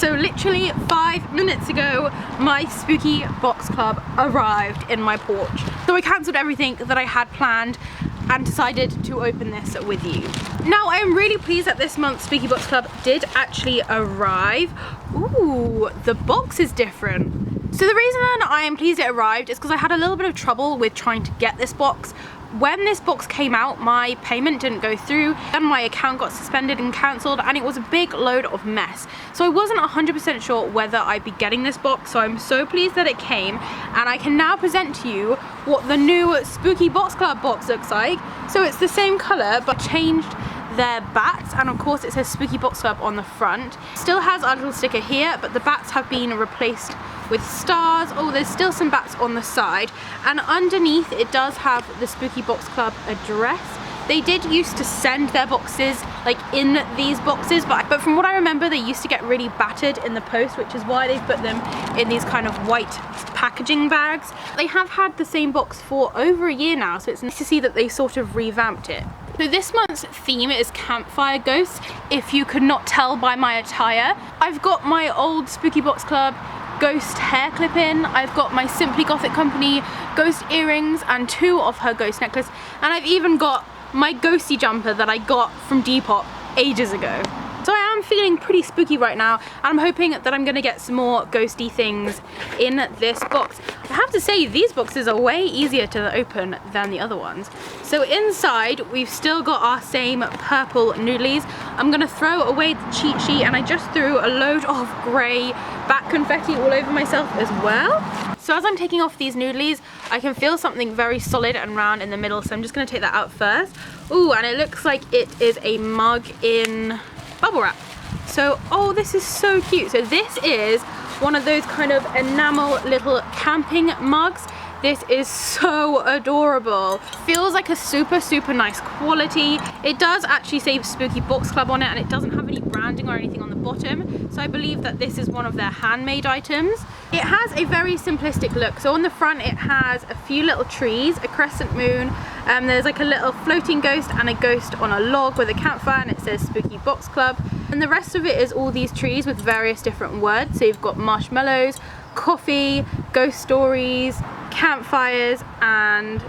So literally 5 minutes ago, my spooky box club arrived in my porch. So I cancelled everything that I had planned and decided to open this with you. Now I am really pleased that this month's spooky box club did actually arrive. Ooh, the box is different. So the reason I am pleased it arrived is because I had a little bit of trouble with trying to get this box. When this box came out, my payment didn't go through and my account got suspended and cancelled, and it was a big load of mess. So I wasn't 100% sure whether I'd be getting this box, so I'm so pleased that it came, and I can now present to you what the new Spooky Box Club box looks like. So it's the same colour but changed their bats, and of course it says Spooky Box Club on the front. Still has our little sticker here, but the bats have been replaced with stars. Oh, there's still some bats on the side, and underneath it does have the Spooky Box Club address. They did used to send their boxes like in these boxes, but from what I remember they used to get really battered in the post, which is why they put them in these kind of white packaging bags. They have had the same box for over a year now, so it's nice to see that they sort of revamped it. So this month's theme is Campfire Ghosts, if you could not tell by my attire. I've got my old Spooky Box Club ghost hair clip in, I've got my Simply Gothic company ghost earrings and 2 of her ghost necklace, and I've even got my ghosty jumper that I got from Depop ages ago. So I am feeling pretty spooky right now, and I'm hoping that I'm gonna get some more ghosty things in this box. I have to say, these boxes are way easier to open than the other ones. So inside, we've still got our same purple noodlies. I'm gonna throw away the cheat sheet, and I just threw a load of grey bat confetti all over myself as well. So as I'm taking off these noodlies, I can feel something very solid and round in the middle, so I'm just gonna take that out first. Ooh, and it looks like it is a mug in bubble wrap. So, oh, this is so cute. So this is one of those kind of enamel little camping mugs. This is so adorable. Feels like a super nice quality. It does actually say Spooky Box Club on it, and it doesn't have any branding or anything on the bottom. So I believe that this is one of their handmade items. It has a very simplistic look. So on the front it has a few little trees, a crescent moon, there's like a little floating ghost and a ghost on a log with a campfire, and it says Spooky Box Club. And the rest of it is all these trees with various different words. So you've got marshmallows, coffee, ghost stories, campfires, and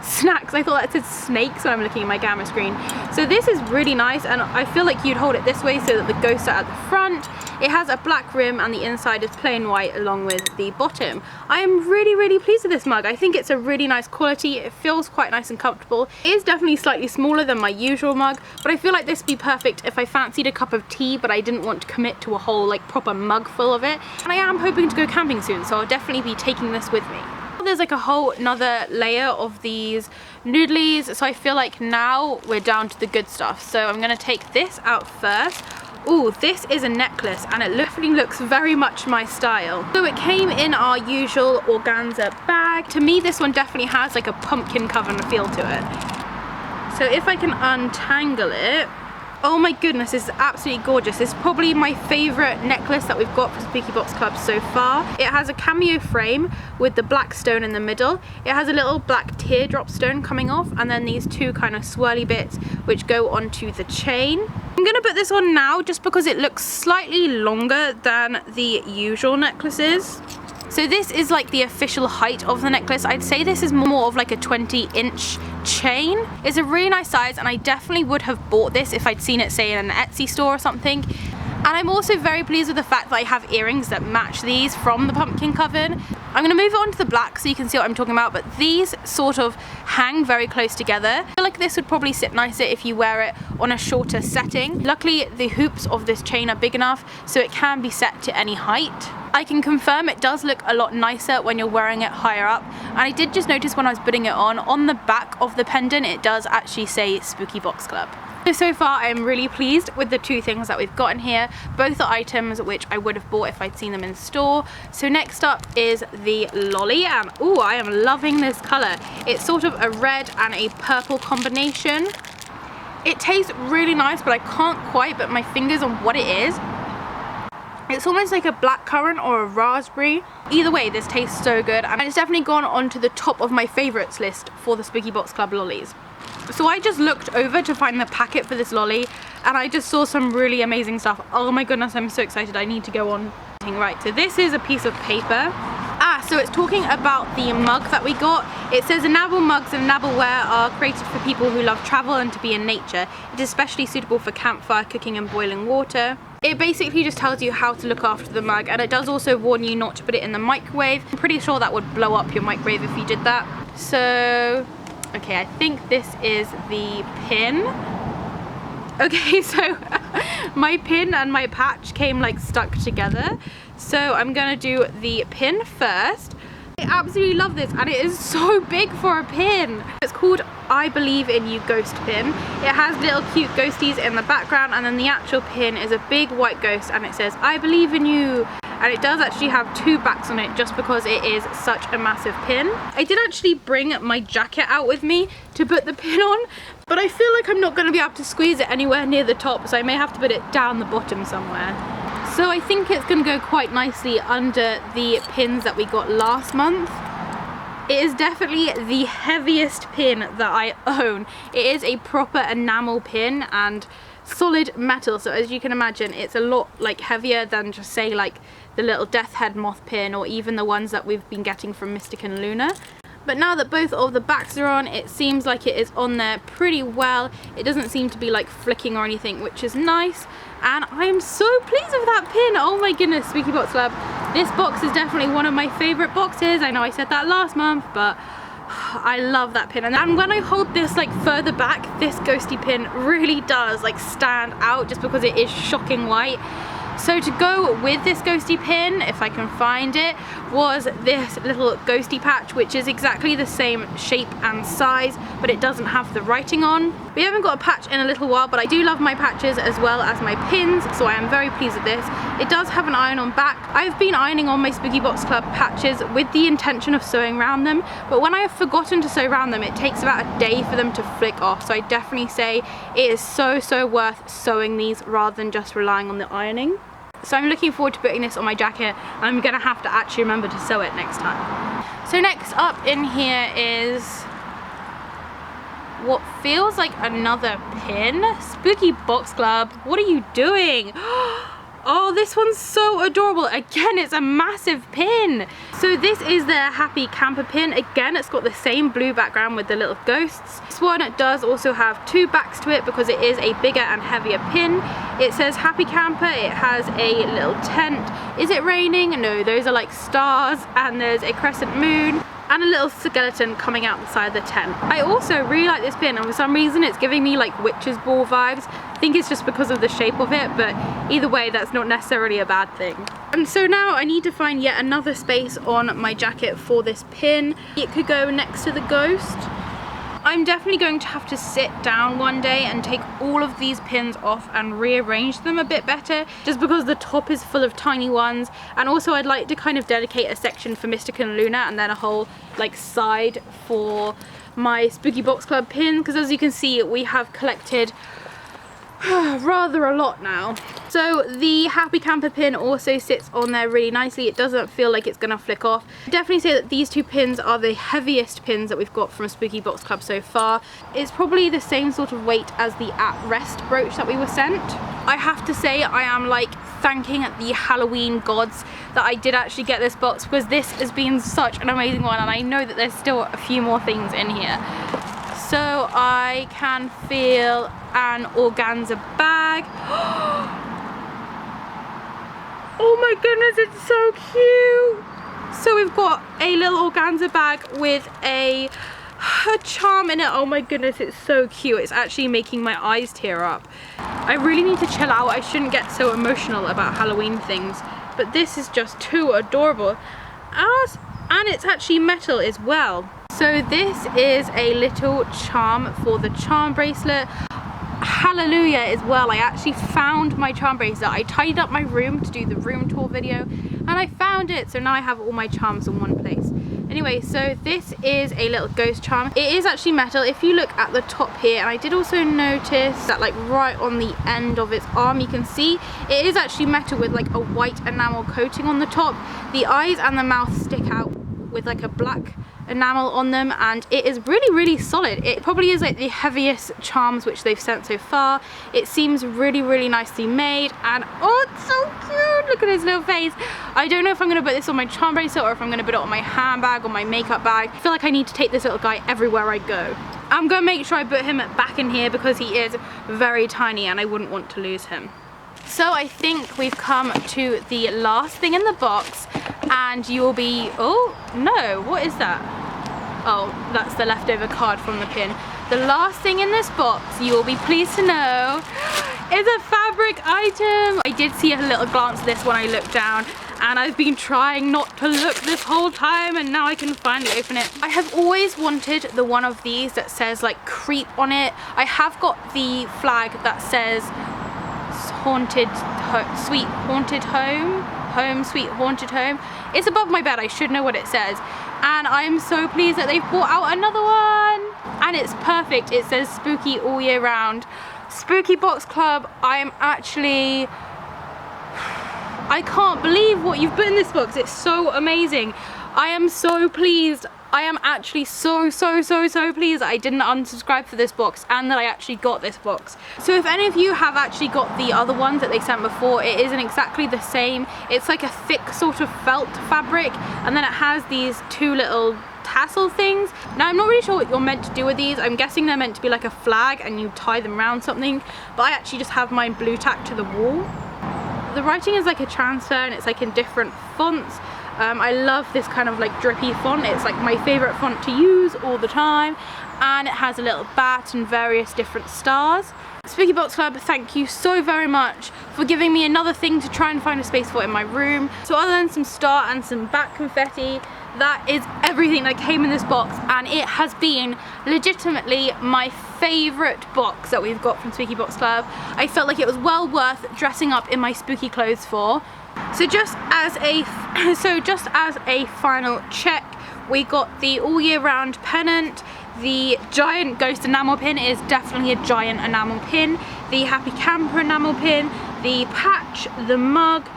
snacks. I thought that said snakes when I'm looking at my camera screen. So this is really nice, and I feel like you'd hold it this way so that the ghosts are at the front. It has a black rim and the inside is plain white along with the bottom. I am really pleased with this mug. I think it's a really nice quality. It feels quite nice and comfortable. It is definitely slightly smaller than my usual mug, but I feel like this would be perfect if I fancied a cup of tea but I didn't want to commit to a whole like proper mug full of it. And I am hoping to go camping soon, so I'll definitely be taking this with me. There's like a whole another layer of these noodlies, so I feel like now we're down to the good stuff. So I'm gonna take this out first. Ooh, this is a necklace, and it definitely looks very much my style. So it came in our usual organza bag. To me, this one definitely has like a pumpkin cover feel to it. So if I can untangle it, oh my goodness, this is absolutely gorgeous. This is probably my favorite necklace that we've got for Spooky Box Club so far. It has a cameo frame with the black stone in the middle. It has a little black teardrop stone coming off, and then these 2 kind of swirly bits which go onto the chain. I'm gonna put this on now just because it looks slightly longer than the usual necklaces. So this is like the official height of the necklace. I'd say this is more of like a 20-inch chain. It's a really nice size, and I definitely would have bought this if I'd seen it, say, in an Etsy store or something. And I'm also very pleased with the fact that I have earrings that match these from the pumpkin coven. I'm gonna move it on to the black so you can see what I'm talking about, but these sort of hang very close together. I feel like this would probably sit nicer if you wear it on a shorter setting. Luckily, the hoops of this chain are big enough so it can be set to any height. I can confirm it does look a lot nicer when you're wearing it higher up, and I did just notice when I was putting it on the back of the pendant it does actually say Spooky Box Club. So far I am really pleased with the 2 things that we've gotten here. Both are items which I would have bought if I'd seen them in store. So next up is the lolly, and ooh, I am loving this colour. It's sort of a red and a purple combination. It tastes really nice, but I can't quite put my fingers on what it is. It's almost like a blackcurrant or a raspberry. Either way, this tastes so good, and it's definitely gone onto the top of my favorites list for the Spooky Box Club lollies. So I just looked over to find the packet for this lolly, and I just saw some really amazing stuff. Oh my goodness, I'm so excited. I need to go on. Right, so this is a piece of paper. So it's talking about the mug that we got. It says enamel mugs and enamelware are created for people who love travel and to be in nature. It is especially suitable for campfire cooking and boiling water. It basically just tells you how to look after the mug, and it does also warn you not to put it in the microwave. I'm pretty sure that would blow up your microwave if you did that. So, okay, I think this is the pin. Okay, so my pin and my patch came like stuck together. So I'm gonna do the pin first. I absolutely love this, and it is so big for a pin. It's called I Believe in You Ghost Pin. It has little cute ghosties in the background, and then the actual pin is a big white ghost, and it says I believe in you. And it does actually have two backs on it just because it is such a massive pin. I did actually bring my jacket out with me to put the pin on, but I feel like I'm not going to be able to squeeze it anywhere near the top, so I may have to put it down the bottom somewhere. So I think it's going to go quite nicely under the pins that we got last month. It is definitely the heaviest pin that I own. It is a proper enamel pin and solid metal, so as you can imagine it's a lot like heavier than just say like the little death head moth pin or even the ones that we've been getting from Mystic and Luna. But now that both of the backs are on, it seems like it is on there pretty well. It doesn't seem to be like flicking or anything, which is nice, and I am so pleased with that pin. Oh my goodness, Spooky Box Club, this box is definitely one of my favorite boxes. I know I said that last month, but I love that pin. And when I hold this like further back, this ghosty pin really does like stand out just because it is shocking white. So to go with this ghosty pin, if I can find it, was this little ghosty patch, which is exactly the same shape and size, but it doesn't have the writing on. We haven't got a patch in a little while, but I do love my patches as well as my pins, so I am very pleased with this. It does have an iron-on back. I've been ironing on my Spooky Box Club patches with the intention of sewing around them, but when I have forgotten to sew around them, it takes about a day for them to flick off, so I definitely say it is so worth sewing these rather than just relying on the ironing. So I'm looking forward to putting this on my jacket. I'm gonna have to actually remember to sew it next time. So next up in here is what feels like another pin. Spooky Box Club, what are you doing? Oh, this one's so adorable. Again, it's a massive pin. So this is the Happy Camper pin. Again, it's got the same blue background with the little ghosts. This one does also have two backs to it because it is a bigger and heavier pin. It says Happy Camper. It has a little tent. Is it raining? No, those are like stars, and there's a crescent moon and a little skeleton coming out the side of the tent. I also really like this pin, and for some reason it's giving me like witch's ball vibes. I think it's just because of the shape of it, but either way that's not necessarily a bad thing. And so now I need to find yet another space on my jacket for this pin. It could go next to the ghost. I'm definitely going to have to sit down one day and take all of these pins off and rearrange them a bit better, just because the top is full of tiny ones. And also I'd like to kind of dedicate a section for Mystic and Luna, and then a whole like side for my Spooky Box Club pin, because as you can see we have collected rather a lot now. So the Happy Camper pin also sits on there really nicely. It doesn't feel like it's gonna flick off. I'd definitely say that these two pins are the heaviest pins that we've got from Spooky Box Club so far. It's probably the same sort of weight as the At Rest brooch that we were sent. I have to say I am like thanking the Halloween gods that I did actually get this box, because this has been such an amazing one, and I know that there's still a few more things in here. So I can feel an organza bag. Oh my goodness, it's so cute. So we've got a little organza bag with a charm in it. Oh my goodness, it's so cute. It's actually making my eyes tear up. I really need to chill out. I shouldn't get so emotional about Halloween things, but this is just too adorable. And it's actually metal as well. So this is a little charm for the charm bracelet. Hallelujah as well. I actually found my charm bracelet. I tidied up my room to do the room tour video, and I found it. So now I have all my charms in one place. And Anyway, so this is a little ghost charm. It is actually metal. If you look at the top here, and I did also notice that like right on the end of its arm, you can see it is actually metal with like a white enamel coating on the top. The eyes and the mouth stick out with like a black enamel on them, and it is really solid. It probably is like the heaviest charms which they've sent so far. It seems really nicely made, and oh, it's so cute. Look at his little face. I don't know if I'm gonna put this on my charm bracelet or if I'm gonna put it on my handbag or my makeup bag. I feel like I need to take this little guy everywhere I go. I'm gonna make sure I put him back in here because he is very tiny and I wouldn't want to lose him. So I think we've come to the last thing in the box, and you'll be, oh no, what is that? Oh, that's the leftover card from the pin. The last thing in this box, you will be pleased to know, is a fabric item. I did see a little glance at this when I looked down, and I've been trying not to look this whole time, and now I can finally open it. I have always wanted the one of these that says like creep on it. I have got the flag that says sweet haunted home, sweet haunted home. It's above my bed, I should know what it says, and I am so pleased that they've brought out another one, and it's perfect. It says spooky all year round. Spooky Box Club, I can't believe what you've put in this box. It's so amazing. I am so pleased. I am actually so pleased that I didn't unsubscribe for this box and that I actually got this box. So if any of you have actually got the other ones that they sent before, it isn't exactly the same. It's like a thick sort of felt fabric, and then it has these two little tassel things. Now I'm not really sure what you're meant to do with these. I'm guessing they're meant to be like a flag and you tie them around something, but I actually just have mine blue tacked to the wall. The writing is like a transfer and it's like in different fonts. I love this kind of like drippy font. It's like my favorite font to use all the time, and it has a little bat and various different stars. Spooky Box Club, thank you so very much for giving me another thing to try and find a space for in my room. So other than some star and some bat confetti, that is everything that came in this box, and it has been legitimately my favorite box that we've got from Spooky Box Club. I felt like it was well worth dressing up in my spooky clothes for. So just as a final check, we got the all year round pennant. The giant ghost enamel pin is definitely a giant enamel pin. The happy camper enamel pin, the patch, the mug,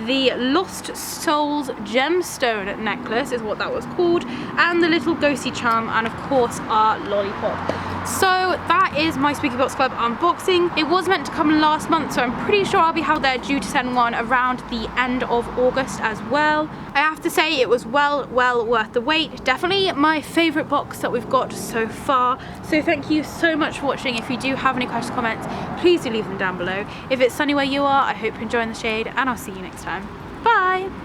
the Lost Souls gemstone necklace is what that was called, and the little ghosty charm, and of course our lollipop. So that is my Spooky Box Club unboxing. It was meant to come last month, so I'm pretty sure I'll be how they're due to send one around the end of August as well. I have to say it was well worth the wait. Definitely my favorite box that we've got so far. So thank you so much for watching. If you do have any questions, comments, please do leave them down below. If it's sunny where you are, I hope you're enjoying the shade, and I'll see you next time. Bye!